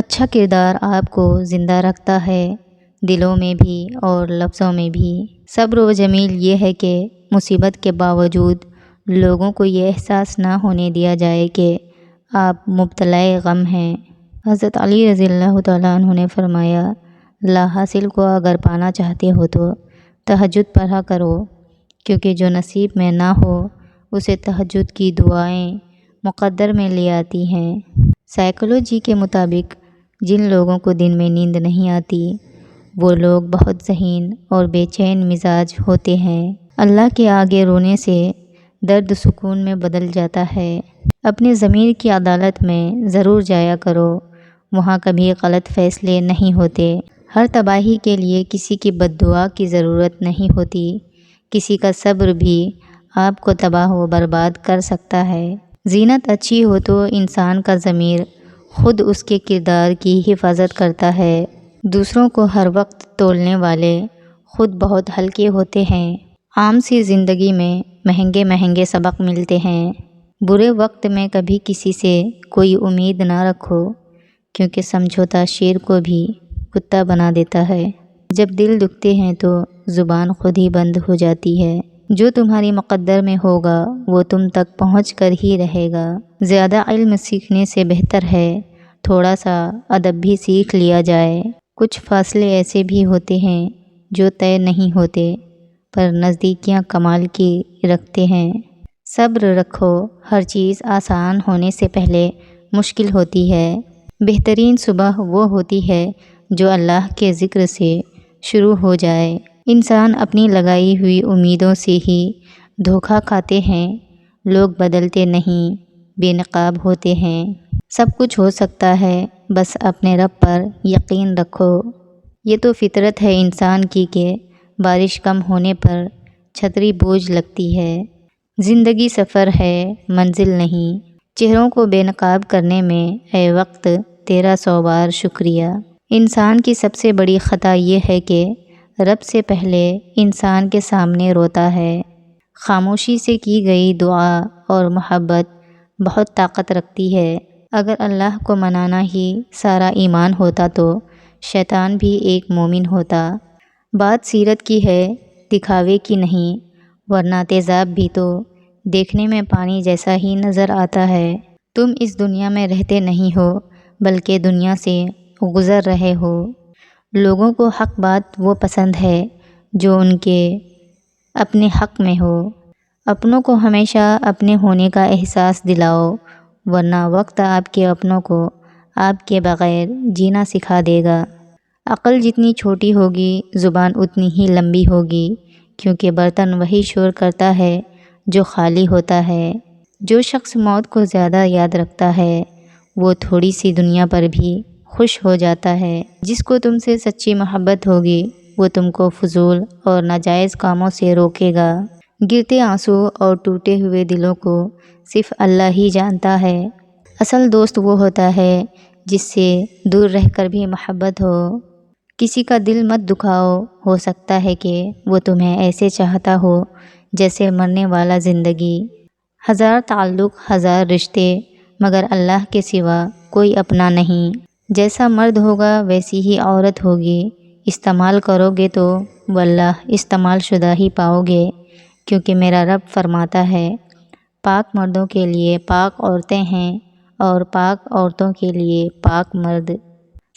اچھا کردار آپ کو زندہ رکھتا ہے، دلوں میں بھی اور لفظوں میں بھی۔ صبر و جمیل یہ ہے کہ مصیبت کے باوجود لوگوں کو یہ احساس نہ ہونے دیا جائے کہ آپ مبتلا غم ہیں۔ حضرت علی رضی اللہ تعالیٰ عنہ نے فرمایا، لا حاصل کو اگر پانا چاہتے ہو تو تہجد پڑھا کرو، کیونکہ جو نصیب میں نہ ہو اسے تہجد کی دعائیں مقدر میں لے آتی ہیں۔ سائیکالوجی کے مطابق جن لوگوں کو دن میں نیند نہیں آتی وہ لوگ بہت ذہین اور بے چین مزاج ہوتے ہیں۔ اللہ کے آگے رونے سے درد سکون میں بدل جاتا ہے۔ اپنے ضمیر کی عدالت میں ضرور جایا کرو، وہاں کبھی غلط فیصلے نہیں ہوتے۔ ہر تباہی کے لیے کسی کی بد دعا کی ضرورت نہیں ہوتی، کسی کا صبر بھی آپ کو تباہ و برباد کر سکتا ہے۔ زینت اچھی ہو تو انسان کا ضمیر خود اس کے کردار کی حفاظت کرتا ہے۔ دوسروں کو ہر وقت تولنے والے خود بہت ہلکے ہوتے ہیں۔ عام سی زندگی میں مہنگے مہنگے سبق ملتے ہیں۔ برے وقت میں کبھی کسی سے کوئی امید نہ رکھو، کیونکہ سمجھوتا شیر کو بھی کتا بنا دیتا ہے۔ جب دل دکھتے ہیں تو زبان خود ہی بند ہو جاتی ہے۔ جو تمہاری مقدر میں ہوگا وہ تم تک پہنچ کر ہی رہے گا۔ زیادہ علم سیکھنے سے بہتر ہے تھوڑا سا ادب بھی سیکھ لیا جائے۔ کچھ فاصلے ایسے بھی ہوتے ہیں جو طے نہیں ہوتے پر نزدیکیاں کمال کی رکھتے ہیں۔ صبر رکھو، ہر چیز آسان ہونے سے پہلے مشکل ہوتی ہے۔ بہترین صبح وہ ہوتی ہے جو اللہ کے ذکر سے شروع ہو جائے۔ انسان اپنی لگائی ہوئی امیدوں سے ہی دھوکہ کھاتے ہیں۔ لوگ بدلتے نہیں، بے نقاب ہوتے ہیں۔ سب کچھ ہو سکتا ہے، بس اپنے رب پر یقین رکھو۔ یہ تو فطرت ہے انسان کی کہ بارش کم ہونے پر چھتری بوجھ لگتی ہے۔ زندگی سفر ہے، منزل نہیں۔ چہروں کو بے نقاب کرنے میں اے وقت تیرا 100 بار شکریہ۔ انسان کی سب سے بڑی خطا یہ ہے کہ رب سے پہلے انسان کے سامنے روتا ہے۔ خاموشی سے کی گئی دعا اور محبت بہت طاقت رکھتی ہے۔ اگر اللہ کو منانا ہی سارا ایمان ہوتا تو شیطان بھی ایک مومن ہوتا۔ بات سیرت کی ہے، دکھاوے کی نہیں، ورنہ تیزاب بھی تو دیکھنے میں پانی جیسا ہی نظر آتا ہے۔ تم اس دنیا میں رہتے نہیں ہو بلکہ دنیا سے گزر رہے ہو۔ لوگوں کو حق بات وہ پسند ہے جو ان کے اپنے حق میں ہو۔ اپنوں کو ہمیشہ اپنے ہونے کا احساس دلاؤ، ورنہ وقت آپ کے اپنوں کو آپ کے بغیر جینا سکھا دے گا۔ عقل جتنی چھوٹی ہوگی زبان اتنی ہی لمبی ہوگی، کیونکہ برتن وہی شور کرتا ہے جو خالی ہوتا ہے۔ جو شخص موت کو زیادہ یاد رکھتا ہے وہ تھوڑی سی دنیا پر بھی خوش ہو جاتا ہے۔ جس کو تم سے سچی محبت ہوگی وہ تم کو فضول اور ناجائز کاموں سے روکے گا۔ گرتے آنسو اور ٹوٹے ہوئے دلوں کو صرف اللہ ہی جانتا ہے۔ اصل دوست وہ ہوتا ہے جس سے دور رہ کر بھی محبت ہو۔ کسی کا دل مت دکھاؤ، ہو سکتا ہے کہ وہ تمہیں ایسے چاہتا ہو جیسے مرنے والا زندگی۔ ہزار تعلق، ہزار رشتے، مگر اللہ کے سوا کوئی اپنا نہیں۔ جیسا مرد ہوگا ویسی ہی عورت ہوگی۔ استعمال کرو گے تو واللہ استعمال شدہ ہی پاؤ گے، کیونکہ میرا رب فرماتا ہے، پاک مردوں کے لیے پاک عورتیں ہیں اور پاک عورتوں کے لیے پاک مرد۔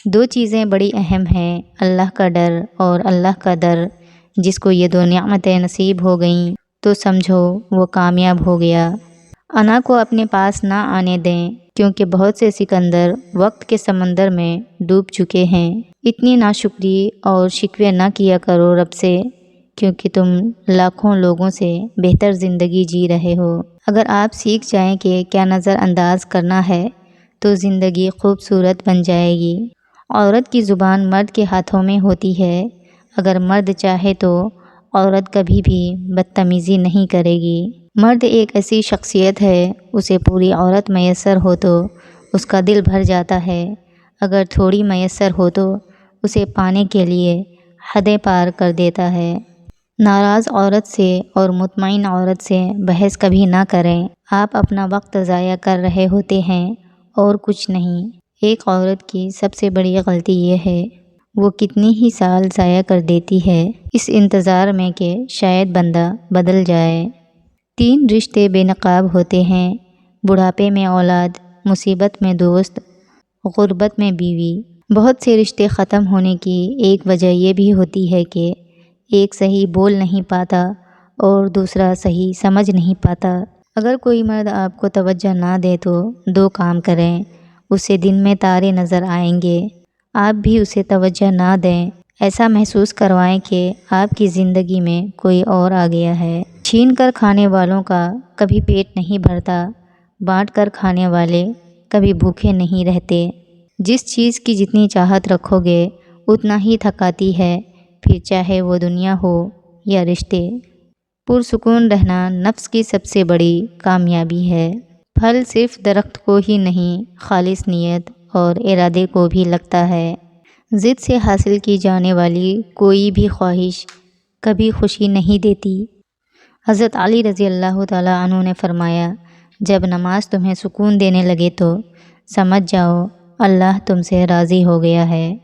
دو چیزیں بڑی اہم ہیں، اللہ کا ڈر اور اللہ کا در۔ جس کو یہ دو نعمتیں نصیب ہو گئیں تو سمجھو وہ کامیاب ہو گیا۔ انا کو اپنے پاس نہ آنے دیں، کیونکہ بہت سے سکندر وقت کے سمندر میں ڈوب چکے ہیں۔ اتنی ناشکری اور شکوے نہ کیا کرو رب سے، کیونکہ تم لاکھوں لوگوں سے بہتر زندگی جی رہے ہو۔ اگر آپ سیکھ جائیں کہ کیا نظر انداز کرنا ہے تو زندگی خوبصورت بن جائے گی۔ عورت کی زبان مرد کے ہاتھوں میں ہوتی ہے۔ اگر مرد چاہے تو عورت کبھی بھی بدتمیزی نہیں کرے گی۔ مرد ایک ایسی شخصیت ہے، اسے پوری عورت میسر ہو تو اس کا دل بھر جاتا ہے، اگر تھوڑی میسر ہو تو اسے پانے کے لیے حدیں پار کر دیتا ہے۔ ناراض عورت سے اور مطمئن عورت سے بحث کبھی نہ کریں۔ آپ اپنا وقت ضائع کر رہے ہوتے ہیں اور کچھ نہیں۔ ایک عورت کی سب سے بڑی غلطی یہ ہے وہ کتنی ہی سال ضائع کر دیتی ہے اس انتظار میں کہ شاید بندہ بدل جائے۔ 3 رشتے بے نقاب ہوتے ہیں، بڑھاپے میں اولاد، مصیبت میں دوست، غربت میں بیوی۔ بہت سے رشتے ختم ہونے کی ایک وجہ یہ بھی ہوتی ہے کہ ایک صحیح بول نہیں پاتا اور دوسرا صحیح سمجھ نہیں پاتا۔ اگر کوئی مرد آپ کو توجہ نہ دے تو 2 کام کریں، اسے دن میں تارے نظر آئیں گے، آپ بھی اسے توجہ نہ دیں، ایسا محسوس کروائیں کہ آپ کی زندگی میں کوئی اور آ گیا ہے۔ چھین کر کھانے والوں کا کبھی پیٹ نہیں بھرتا، بانٹ کر کھانے والے کبھی بھوکے نہیں رہتے۔ جس چیز کی جتنی چاہت رکھو گے اتنا ہی تھکاتی ہے، پھر چاہے وہ دنیا ہو یا رشتے۔ پرسکون رہنا نفس کی سب سے بڑی کامیابی ہے۔ پھل صرف درخت کو ہی نہیں، خالص نیت اور ارادے کو بھی لگتا ہے۔ ضد سے حاصل کی جانے والی کوئی بھی خواہش کبھی خوشی نہیں دیتی۔ حضرت علی رضی اللہ تعالیٰ عنہ نے فرمایا، جب نماز تمہیں سکون دینے لگے تو سمجھ جاؤ اللہ تم سے راضی ہو گیا ہے۔